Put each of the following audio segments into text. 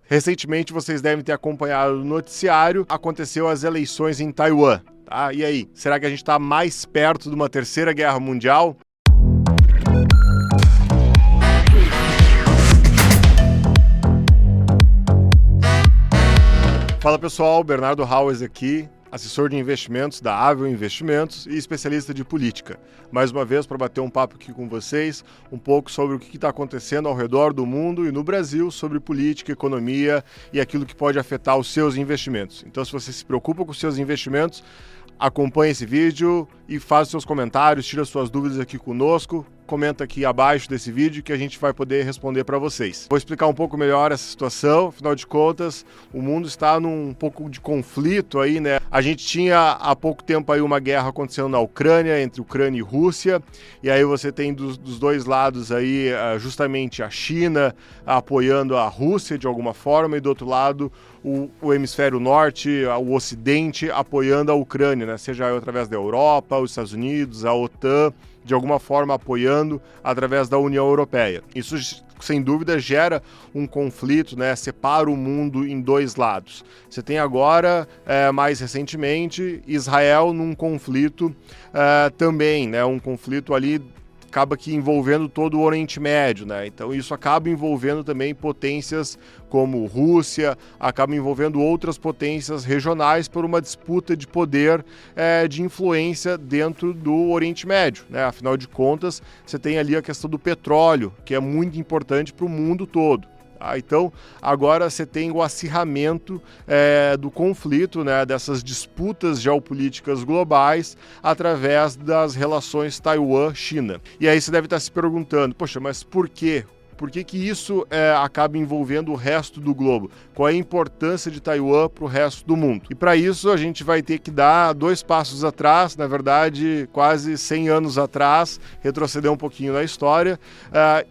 Recentemente, vocês devem ter acompanhado no noticiário, aconteceu as eleições em Taiwan. Tá? E aí, será que a gente está mais perto de uma terceira guerra mundial? Fala pessoal, Bernardo Haues aqui, assessor de investimentos da Avel Investimentos e especialista de política. Mais uma vez para bater um papo aqui com vocês, um pouco sobre o que está acontecendo ao redor do mundo e no Brasil, sobre política, economia e aquilo que pode afetar os seus investimentos. Então, se você se preocupa com os seus investimentos, acompanhe esse vídeo e faça seus comentários, tira suas dúvidas aqui conosco. Comenta aqui abaixo desse vídeo que a gente vai poder responder para vocês. Vou explicar um pouco melhor essa situação, afinal de contas, o mundo está num pouco de conflito aí, né? A gente tinha há pouco tempo aí uma guerra acontecendo na Ucrânia, entre Ucrânia e Rússia, e aí você tem dos dois lados aí justamente a China apoiando a Rússia de alguma forma, e do outro lado o hemisfério norte, o ocidente apoiando a Ucrânia, né? Seja através da Europa, os Estados Unidos, a OTAN, de alguma forma apoiando através da União Europeia. Isso, sem dúvida, gera um conflito, né? Separa o mundo em dois lados. Você tem agora, mais recentemente, Israel num conflito também, né? Um conflito ali acaba que envolvendo todo o Oriente Médio, né? Então isso acaba envolvendo também potências como Rússia, acaba envolvendo outras potências regionais por uma disputa de poder, de influência dentro do Oriente Médio, né? Afinal de contas, você tem ali a questão do petróleo, que é muito importante para o mundo todo. Então, agora você tem o acirramento do conflito, né, dessas disputas geopolíticas globais através das relações Taiwan-China. E aí você deve estar se perguntando, poxa, mas por quê? Por que isso acaba envolvendo o resto do globo? Qual é a importância de Taiwan para o resto do mundo? E para isso a gente vai ter que dar 2 passos atrás, na verdade quase 100 anos atrás, retroceder um pouquinho na história,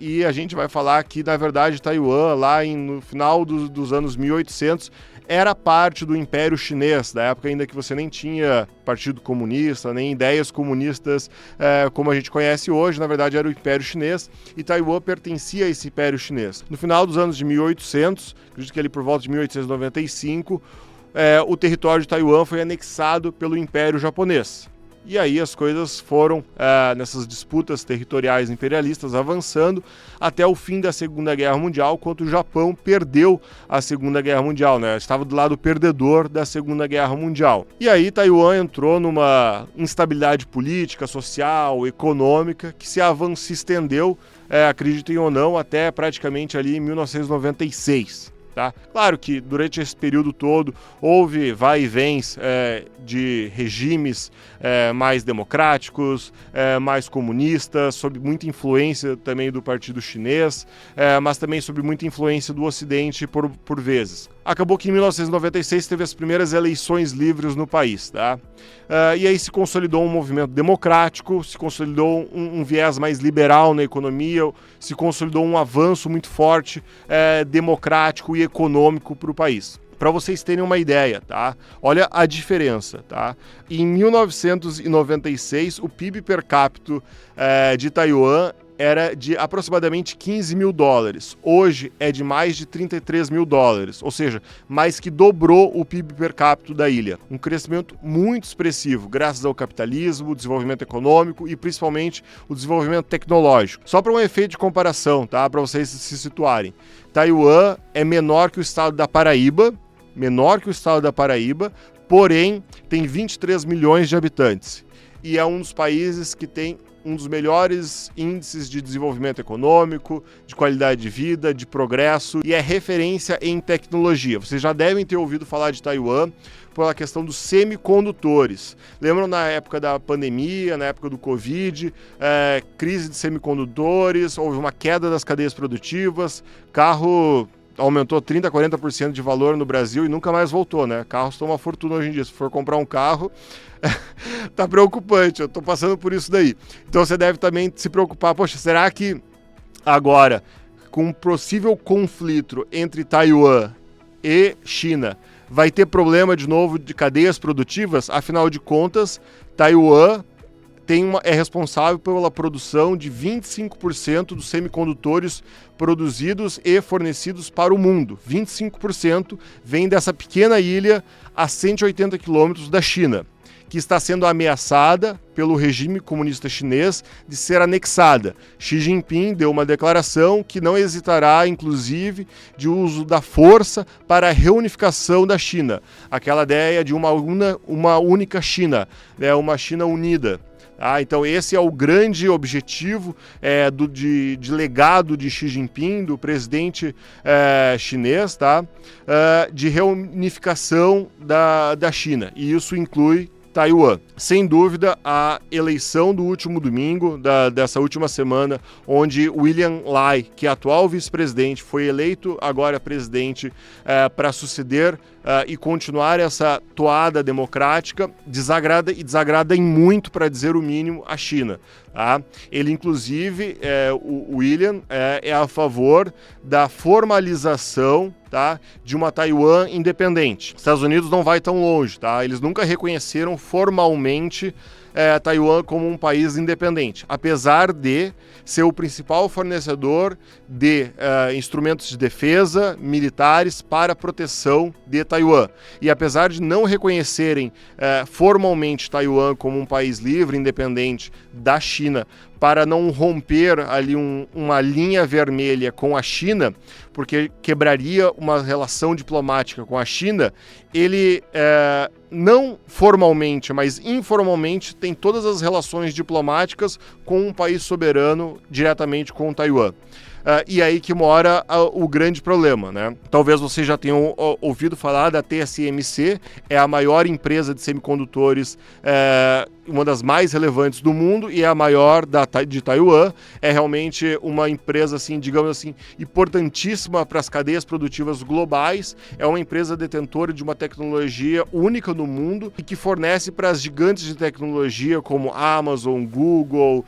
e a gente vai falar que na verdade Taiwan, lá no final dos anos 1800, era parte do Império Chinês, da época ainda que você nem tinha Partido Comunista, nem ideias comunistas como a gente conhece hoje. Na verdade era o Império Chinês e Taiwan pertencia a esse Império Chinês. No final dos anos de 1800, acredito que ali por volta de 1895, o território de Taiwan foi anexado pelo Império Japonês. E aí as coisas foram, nessas disputas territoriais imperialistas, avançando até o fim da Segunda Guerra Mundial, quando o Japão perdeu a Segunda Guerra Mundial, né? Estava do lado perdedor da Segunda Guerra Mundial. E aí Taiwan entrou numa instabilidade política, social, econômica, que se estendeu, acreditem ou não, até praticamente ali em 1996. Tá? Claro que durante esse período todo houve vai e vens de regimes mais democráticos, mais comunistas, sob muita influência também do Partido Chinês, mas também sob muita influência do Ocidente por vezes. Acabou que em 1996 teve as primeiras eleições livres no país, tá? E aí se consolidou um movimento democrático, se consolidou um viés mais liberal na economia, se consolidou um avanço muito forte, democrático e econômico para o país. Para vocês terem uma ideia, tá? Olha a diferença, tá? Em 1996, o PIB per capita de Taiwan era de aproximadamente 15 mil dólares. Hoje é de mais de 33 mil dólares, ou seja, mais que dobrou o PIB per capita da ilha. Um crescimento muito expressivo, graças ao capitalismo, o desenvolvimento econômico e principalmente o desenvolvimento tecnológico. Só para um efeito de comparação, tá? Para vocês se situarem. Taiwan é menor que o estado da Paraíba, porém tem 23 milhões de habitantes. E é um dos países que tem um dos melhores índices de desenvolvimento econômico, de qualidade de vida, de progresso, e é referência em tecnologia. Vocês já devem ter ouvido falar de Taiwan pela questão dos semicondutores. Lembram na época da pandemia, na época do Covid, crise de semicondutores, houve uma queda das cadeias produtivas, carro aumentou 30%, 40% de valor no Brasil e nunca mais voltou, né? Carros estão uma fortuna hoje em dia. Se for comprar um carro, tá preocupante, eu tô passando por isso daí. Então você deve também se preocupar, poxa, será que agora, com um possível conflito entre Taiwan e China, vai ter problema de novo de cadeias produtivas? Afinal de contas, Taiwan é responsável pela produção de 25% dos semicondutores produzidos e fornecidos para o mundo. 25% vem dessa pequena ilha a 180 quilômetros da China, que está sendo ameaçada pelo regime comunista chinês de ser anexada. Xi Jinping deu uma declaração que não hesitará, inclusive, de uso da força para a reunificação da China. Aquela ideia de uma única China, né, uma China unida. Então esse é o grande objetivo de legado de Xi Jinping, do presidente chinês, de reunificação da China. E isso inclui Taiwan. Sem dúvida, a eleição do último domingo, dessa última semana, onde William Lai, que é atual vice-presidente, foi eleito agora presidente para suceder e continuar essa toada democrática, desagrada em muito, para dizer o mínimo, a China. Ele, inclusive, o William, é a favor da formalização de uma Taiwan independente. Os Estados Unidos não vai tão longe, eles nunca reconheceram formalmente Taiwan como um país independente, apesar de ser o principal fornecedor de instrumentos de defesa militares para a proteção de Taiwan. E apesar de não reconhecerem formalmente Taiwan como um país livre, independente da China, para não romper ali uma linha vermelha com a China, porque quebraria uma relação diplomática com a China, ele não formalmente, mas informalmente tem todas as relações diplomáticas com um país soberano diretamente com Taiwan. E aí que mora o grande problema, né? Talvez vocês já tenham ouvido falar da TSMC, é a maior empresa de semicondutores, uma das mais relevantes do mundo e é a maior de Taiwan. É realmente uma empresa, assim, digamos assim, importantíssima para as cadeias produtivas globais. É uma empresa detentora de uma tecnologia única no mundo e que fornece para as gigantes de tecnologia como Amazon, Google,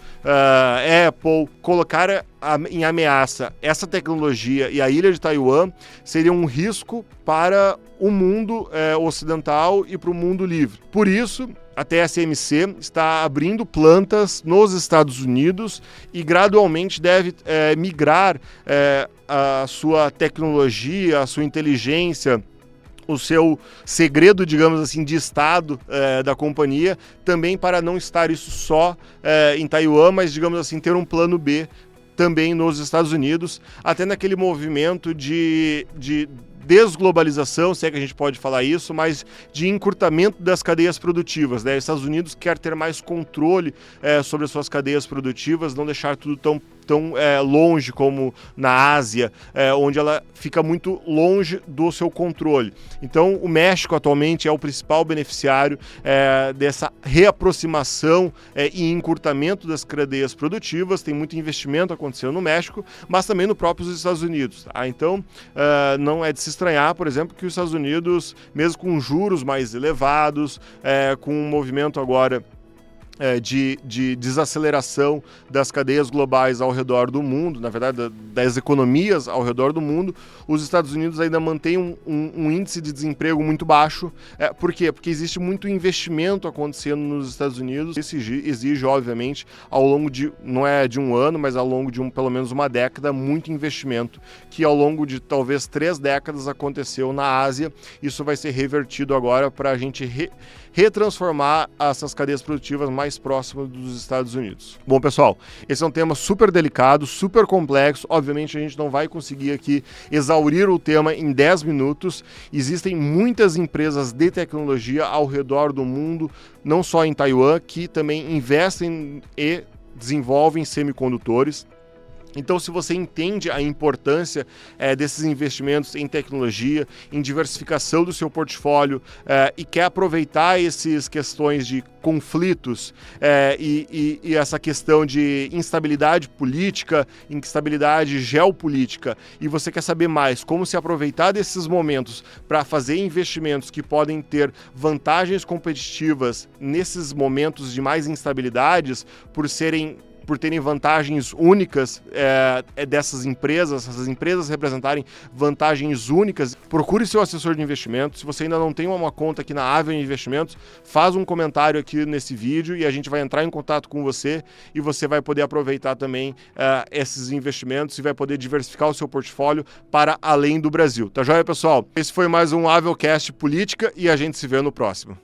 Apple, colocar em ameaça essa tecnologia e a ilha de Taiwan seria um risco para o mundo ocidental e para o mundo livre. Por isso, a TSMC está abrindo plantas nos Estados Unidos e gradualmente deve migrar a sua tecnologia, a sua inteligência, o seu segredo, digamos assim, de estado da companhia, também para não estar isso só em Taiwan, mas, digamos assim, ter um plano B também nos Estados Unidos, até naquele movimento de desglobalização, se é que a gente pode falar isso, mas de encurtamento das cadeias produtivas, né? Os Estados Unidos quer ter mais controle sobre as suas cadeias produtivas, não deixar tudo tão longe como na Ásia, onde ela fica muito longe do seu controle. Então, o México atualmente é o principal beneficiário dessa reaproximação e encurtamento das cadeias produtivas. Tem muito investimento acontecendo no México, mas também no próprio Estados Unidos. Então, não é de se estranhar, por exemplo, que os Estados Unidos, mesmo com juros mais elevados, com um movimento agora de desaceleração das cadeias globais ao redor do mundo, na verdade, das economias ao redor do mundo, os Estados Unidos ainda mantêm um índice de desemprego muito baixo. Por quê? Porque existe muito investimento acontecendo nos Estados Unidos. Isso exige, obviamente, ao longo não é de um ano, mas ao longo de pelo menos uma década, muito investimento, que ao longo de talvez 3 décadas aconteceu na Ásia. Isso vai ser revertido agora para a gente retransformar essas cadeias produtivas mais próximas dos Estados Unidos. Bom, pessoal, esse é um tema super delicado, super complexo. Obviamente, a gente não vai conseguir aqui exaurir o tema em 10 minutos. Existem muitas empresas de tecnologia ao redor do mundo, não só em Taiwan, que também investem e desenvolvem semicondutores. Então, se você entende a importância desses investimentos em tecnologia, em diversificação do seu portfólio e quer aproveitar essas questões de conflitos e essa questão de instabilidade política, instabilidade geopolítica, e você quer saber mais como se aproveitar desses momentos para fazer investimentos que podem ter vantagens competitivas nesses momentos de mais instabilidades, por serem por terem vantagens únicas dessas empresas, essas empresas representarem vantagens únicas, procure seu assessor de investimentos. Se você ainda não tem uma conta aqui na Avel Investimentos, faz um comentário aqui nesse vídeo e a gente vai entrar em contato com você e você vai poder aproveitar também esses investimentos e vai poder diversificar o seu portfólio para além do Brasil. Tá joia, pessoal? Esse foi mais um Avelcast Política e a gente se vê no próximo.